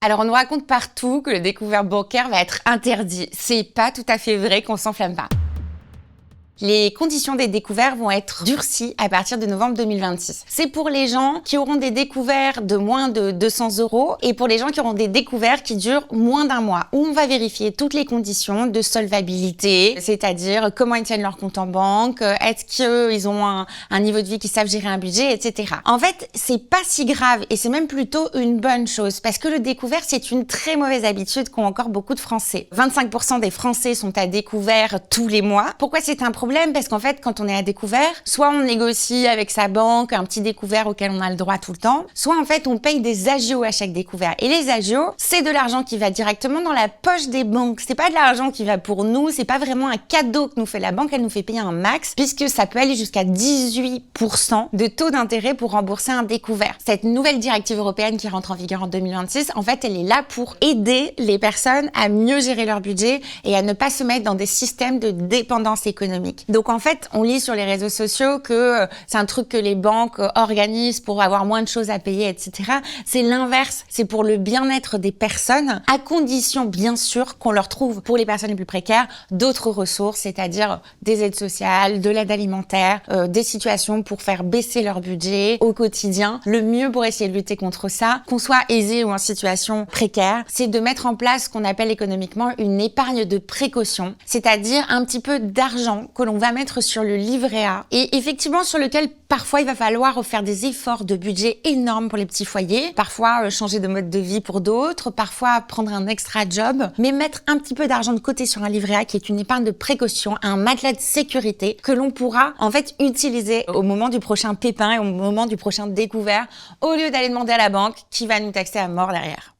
Alors, on nous raconte partout que le découvert bancaire va être interdit. C'est pas tout à fait vrai, qu'on s'enflamme pas. Les conditions des découverts vont être durcies à partir de novembre 2026. C'est pour les gens qui auront des découverts de moins de 200 € et pour les gens qui auront des découverts qui durent moins d'un mois, où on va vérifier toutes les conditions de solvabilité, c'est-à-dire comment ils tiennent leur compte en banque, est-ce qu'ils ont un niveau de vie qu'ils savent gérer un budget, etc. En fait, c'est pas si grave et c'est même plutôt une bonne chose parce que le découvert, c'est une très mauvaise habitude qu'ont encore beaucoup de Français. 25% des Français sont à découvert tous les mois. Pourquoi c'est un problème? Parce qu'en fait, quand on est à découvert, soit on négocie avec sa banque un petit découvert auquel on a le droit tout le temps, soit en fait on paye des agios à chaque découvert. Et les agios, c'est de l'argent qui va directement dans la poche des banques. C'est pas de l'argent qui va pour nous, c'est pas vraiment un cadeau que nous fait la banque, elle nous fait payer un max, puisque ça peut aller jusqu'à 18% de taux d'intérêt pour rembourser un découvert. Cette nouvelle directive européenne qui rentre en vigueur en 2026, en fait, elle est là pour aider les personnes à mieux gérer leur budget et à ne pas se mettre dans des systèmes de dépendance économique. Donc en fait, on lit sur les réseaux sociaux que c'est un truc que les banques organisent pour avoir moins de choses à payer, etc. C'est l'inverse, c'est pour le bien-être des personnes, à condition bien sûr qu'on leur trouve, pour les personnes les plus précaires, d'autres ressources, c'est-à-dire des aides sociales, de l'aide alimentaire, des situations pour faire baisser leur budget au quotidien. Le mieux pour essayer de lutter contre ça, qu'on soit aisé ou en situation précaire, c'est de mettre en place ce qu'on appelle économiquement une épargne de précaution, c'est-à-dire un petit peu d'argent que l'on va mettre sur le livret A et effectivement sur lequel parfois il va falloir faire des efforts de budget énormes pour les petits foyers, parfois changer de mode de vie pour d'autres, parfois prendre un extra job, mais mettre un petit peu d'argent de côté sur un livret A qui est une épargne de précaution, un matelas de sécurité que l'on pourra en fait utiliser au moment du prochain pépin et au moment du prochain découvert au lieu d'aller demander à la banque qui va nous taxer à mort derrière.